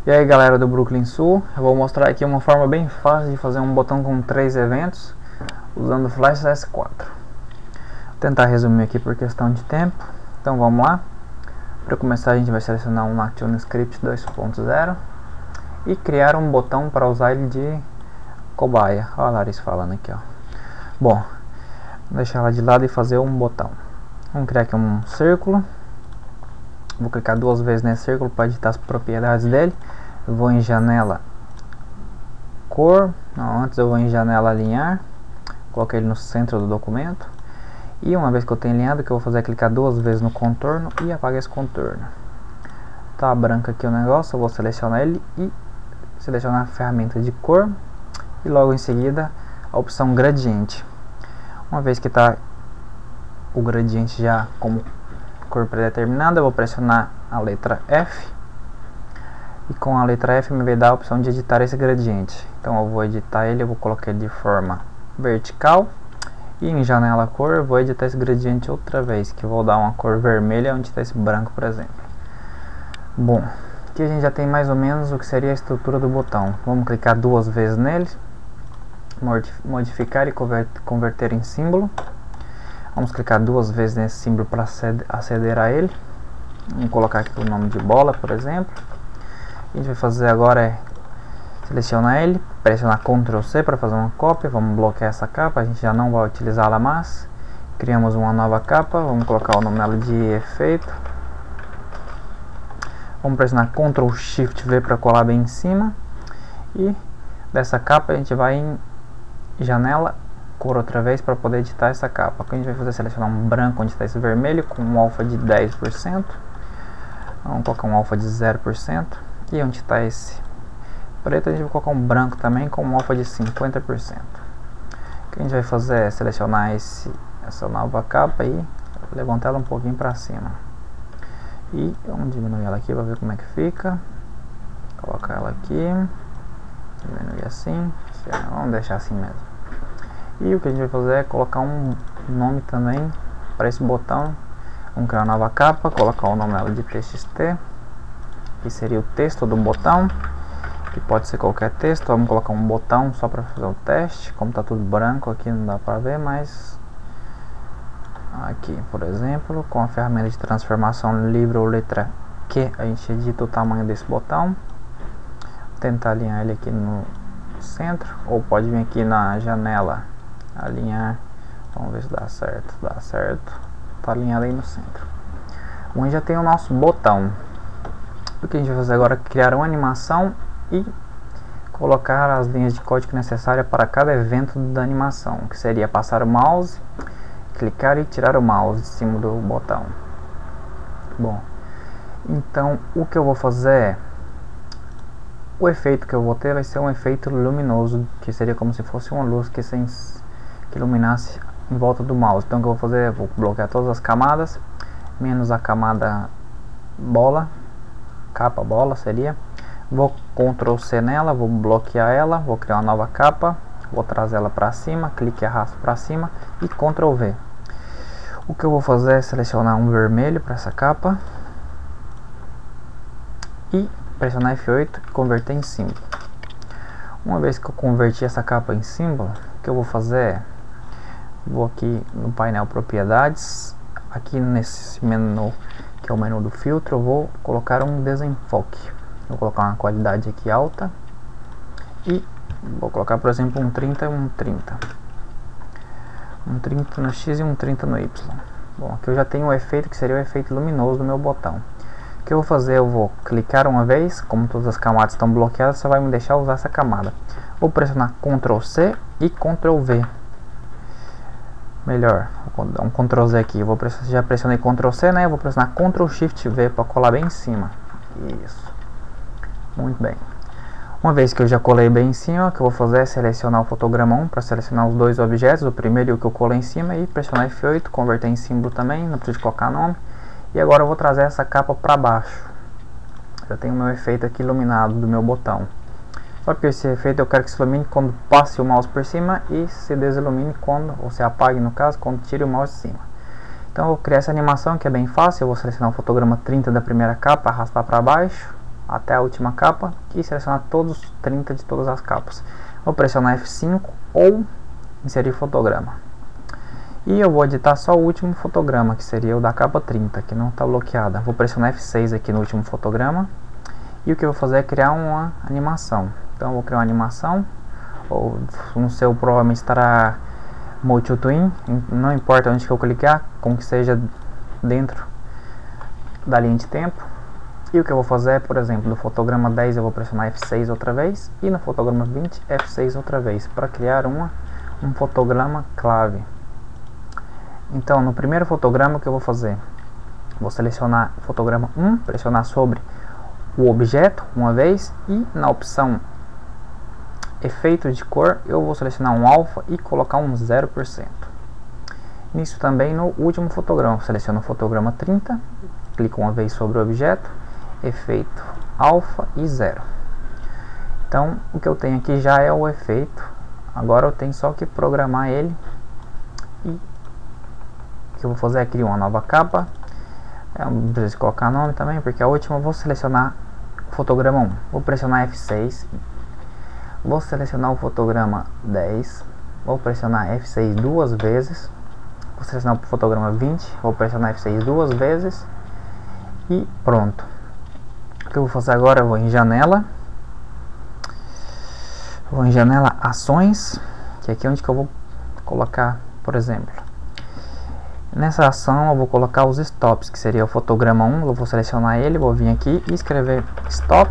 E aí galera do Brooklyn Sul, eu vou mostrar aqui uma forma bem fácil de fazer um botão com 3 eventos usando o Flash CS4. Vou tentar resumir aqui por questão de tempo. Então vamos lá. Para começar a gente vai selecionar um ActionScript 2.0 e criar um botão para usar ele de cobaia. Olha a Larissa falando aqui, ó. Bom, vou deixar ela de lado e fazer um botão. Vamos criar aqui um círculo. Vou clicar 2 vezes nesse círculo para editar as propriedades dele. Eu vou em janela cor, não, antes eu vou em janela alinhar, coloquei ele no centro do documento. E uma vez que eu tenho alinhado, o que eu vou fazer é clicar 2 vezes no contorno e apagar esse contorno. Tá branco aqui o negócio, eu vou selecionar ele e selecionar a ferramenta de cor e logo em seguida a opção gradiente. Uma vez que está o gradiente já como cor predeterminada, eu vou pressionar a letra F e com a letra F me vai dar a opção de editar esse gradiente. Então eu vou editar ele, eu vou colocar ele de forma vertical e em janela cor eu vou editar esse gradiente outra vez, que eu vou dar uma cor vermelha onde está esse branco, por exemplo. Bom, aqui a gente já tem mais ou menos o que seria a estrutura do botão. Vamos clicar 2 vezes nele, modificar e converter em símbolo. Vamos clicar 2 vezes nesse símbolo para aceder a ele. Vamos colocar aqui o nome de bola, por exemplo. O que a gente vai fazer agora é selecionar ele, pressionar Ctrl C para fazer uma cópia. Vamos bloquear essa capa, a gente já não vai utilizá-la mais. Criamos uma nova capa, vamos colocar o nome dela de efeito. Vamos pressionar Ctrl Shift V para colar bem em cima. E dessa capa a gente vai em janela cor outra vez para poder editar essa capa. O que a gente vai fazer é selecionar um branco onde está esse vermelho com um alfa de 10%. Vamos colocar um alfa de 0%. E onde está esse preto a gente vai colocar um branco também com um alfa de 50%. O que a gente vai fazer é selecionar essa nova capa e levantar ela um pouquinho para cima. E vamos diminuir ela aqui para ver como é que fica. Colocar ela aqui. Diminuir assim. Vamos deixar assim mesmo. E o que a gente vai fazer é colocar um nome também para esse botão. Vamos criar uma nova capa, colocar o nome dela de TXT, que seria o texto do botão, que pode ser qualquer texto. Vamos colocar um botão só para fazer o teste. Como está tudo branco aqui não dá para ver, mas aqui, por exemplo, com a ferramenta de transformação livre ou letra Q, a gente edita o tamanho desse botão. Vou tentar alinhar ele aqui no centro, ou pode vir aqui na janela alinhar, vamos ver se dá certo. Dá certo, tá alinhado aí no centro. Bom, já tem o nosso botão. O que a gente vai fazer agora é criar uma animação e colocar as linhas de código necessárias para cada evento da animação, que seria passar o mouse, clicar e tirar o mouse de cima do botão. Bom, então o que eu vou fazer é, o efeito que eu vou ter vai ser um efeito luminoso, que seria como se fosse uma luz que iluminasse em volta do mouse. Então o que eu vou fazer é, vou bloquear todas as camadas, menos a camada bola, capa bola seria. Vou Ctrl C nela, vou bloquear ela, vou criar uma nova capa, vou trazer ela para cima, clique e arrasto para cima e Ctrl V. O que eu vou fazer é selecionar um vermelho para essa capa e pressionar F8 e converter em símbolo. Uma vez que eu converti essa capa em símbolo, o que eu vou fazer é, vou aqui no painel propriedades, aqui nesse menu que é o menu do filtro, eu vou colocar um desenfoque. Vou colocar uma qualidade aqui alta e vou colocar, por exemplo, um 30 e um 30. Um 30 no X e um 30 no Y. Bom, aqui eu já tenho o efeito que seria o efeito luminoso do meu botão. O que eu vou fazer, eu vou clicar uma vez, como todas as camadas estão bloqueadas, só vai me deixar usar essa camada. Vou pressionar Ctrl C e Ctrl V. Melhor, vou dar um Ctrl Z aqui. Já pressionei Ctrl C, né? Eu vou pressionar Ctrl Shift V para colar bem em cima. Isso. Muito bem. Uma vez que eu já colei bem em cima, o que eu vou fazer é selecionar o fotograma 1 para selecionar os dois objetos, o primeiro e o que eu colei em cima, e pressionar F8, converter em símbolo também, não preciso colocar nome. E agora eu vou trazer essa capa para baixo. Já tenho o meu efeito aqui iluminado do meu botão. Só que esse efeito eu quero que se ilumine quando passe o mouse por cima e se desilumine quando, ou se apague no caso, quando tire o mouse de cima. Então eu vou criar essa animação que é bem fácil. Eu vou selecionar o fotograma 30 da primeira capa, arrastar para baixo, até a última capa e selecionar todos os 30 de todas as capas. Vou pressionar F5 ou inserir fotograma. E eu vou editar só o último fotograma, que seria o da capa 30, que não está bloqueada. Vou pressionar F6 aqui no último fotograma. E o que eu vou fazer é criar uma animação. Então eu vou criar uma animação, ou no seu provavelmente estará Multi-Twin, não importa onde que eu clicar, com que seja dentro da linha de tempo. E o que eu vou fazer é, por exemplo, no fotograma 10 eu vou pressionar F6 outra vez, e no fotograma 20 F6 outra vez, para criar um fotograma clave. Então no primeiro fotograma, o que eu vou fazer? Vou selecionar o fotograma 1, pressionar sobre o objeto uma vez, e na opção efeito de cor eu vou selecionar um alfa e colocar um 0%. Nisso também no último fotograma, seleciono o fotograma 30, clico uma vez sobre o objeto, efeito alfa e 0. Então o que eu tenho aqui já é o efeito, agora eu tenho só que programar ele. E o que eu vou fazer é criar uma nova capa. Eu não preciso colocar nome também, porque a última eu vou selecionar o fotograma 1, vou pressionar F6, vou selecionar o fotograma 10, vou pressionar F6 duas vezes, vou selecionar o fotograma 20, vou pressionar F6 duas vezes e pronto. O que eu vou fazer agora? Eu vou em janela, ações, que é aqui onde que eu vou colocar, por exemplo, nessa ação eu vou colocar os stops, que seria o fotograma 1, eu vou selecionar ele, vou vir aqui e escrever stop,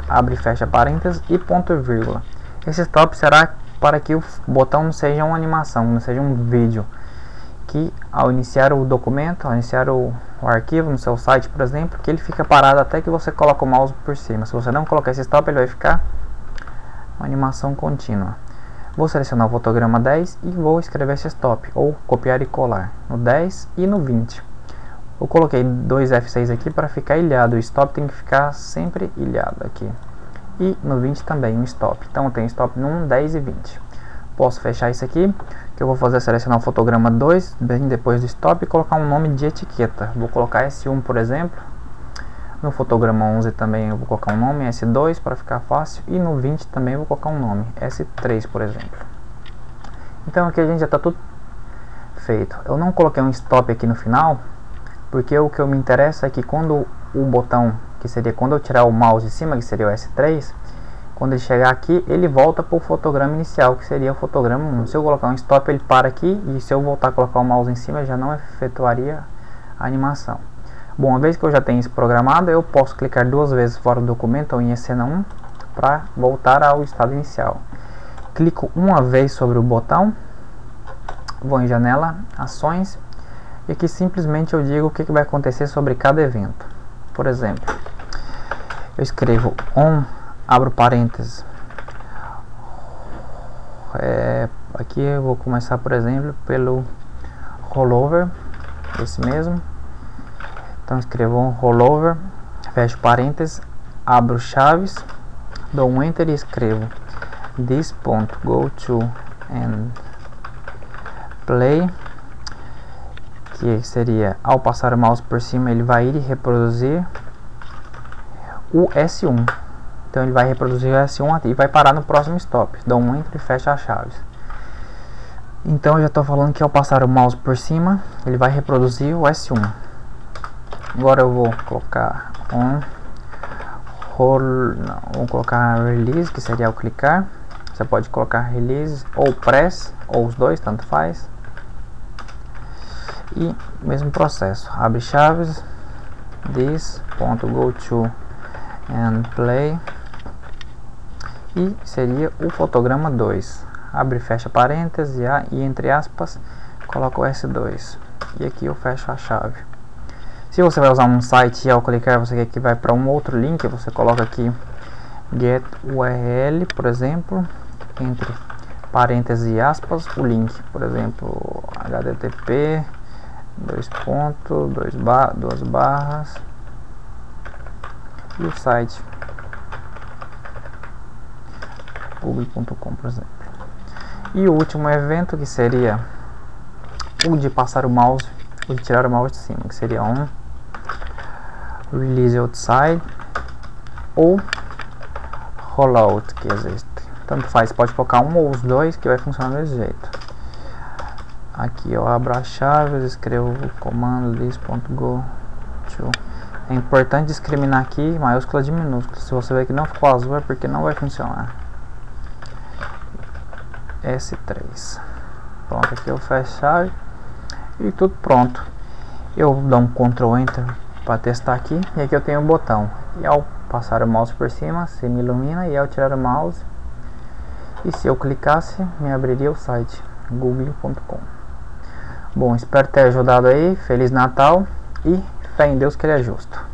abre e fecha parênteses e ponto e vírgula. Esse stop será para que o botão não seja uma animação, não seja um vídeo, que ao iniciar o documento, ao iniciar o arquivo no seu site, por exemplo, que ele fica parado até que você coloca o mouse por cima. Se você não colocar esse stop, ele vai ficar uma animação contínua. Vou selecionar o fotograma 10 e vou escrever esse stop, ou copiar e colar, no 10 e no 20. Eu coloquei dois F6 aqui para ficar ilhado, o stop tem que ficar sempre ilhado aqui. E no 20 também um stop, então eu tenho stop no 1, 10 e 20. Posso fechar isso aqui, que eu vou fazer é selecionar o fotograma 2, bem depois do stop, e colocar um nome de etiqueta. Vou colocar S1, por exemplo. No fotograma 11 também eu vou colocar um nome, S2, para ficar fácil. E no 20 também eu vou colocar um nome, S3, por exemplo. Então aqui a gente já está tudo feito. Eu não coloquei um stop aqui no final, porque o que me interessa é que quando o botão, que seria quando eu tirar o mouse de cima, que seria o S3, quando ele chegar aqui, ele volta para o fotograma inicial, que seria o fotograma 1. Se eu colocar um stop, ele para aqui, e se eu voltar a colocar o mouse em cima, já não efetuaria a animação. Bom, uma vez que eu já tenho isso programado, eu posso clicar duas vezes fora do documento ou em cena 1 para voltar ao estado inicial. Clico uma vez sobre o botão, vou em janela, ações, e aqui simplesmente eu digo o que vai acontecer sobre cada evento. Por exemplo, eu escrevo on, abro parênteses, aqui eu vou começar, por exemplo, pelo rollover, esse mesmo. Então escrevo um rollover, fecho parênteses, abro chaves, dou um enter e escrevo this.goTo and play, que seria, ao passar o mouse por cima, ele vai ir e reproduzir o S1. Então ele vai reproduzir o S1 e vai parar no próximo stop. Dou um enter e fecho as chaves. Então eu já estou falando que ao passar o mouse por cima, ele vai reproduzir o S1. Agora eu vou colocar vou colocar release, que seria ao clicar. Você pode colocar release ou press, ou os dois, tanto faz. E mesmo processo, abre chaves, this.goTo and play, e seria o fotograma 2. Abre e fecha parênteses e entre aspas coloco o S2, e aqui eu fecho a chave. Se você vai usar um site e ao clicar você quer que vai para um outro link, você coloca aqui get URL, por exemplo, entre parênteses e aspas, o link, por exemplo, http duas barras e o site public.com, por exemplo. E o último evento, que seria o de passar o mouse, o de tirar o mouse de cima, que seria release outside, ou rollout que existe. Tanto faz, pode colocar um ou os dois que vai funcionar desse jeito. Aqui eu abro as chaves, escrevo o comando list.go to. É importante discriminar aqui maiúscula de minúscula. Se você ver que não ficou azul é porque não vai funcionar. S3. Pronto, aqui eu fecho a chave e tudo pronto. Eu dou um Ctrl Enter para testar aqui, e aqui eu tenho um botão, e ao passar o mouse por cima se me ilumina, e ao tirar o mouse, e se eu clicasse me abriria o site google.com. Bom, espero ter ajudado aí. Feliz Natal e fé em Deus que ele é justo.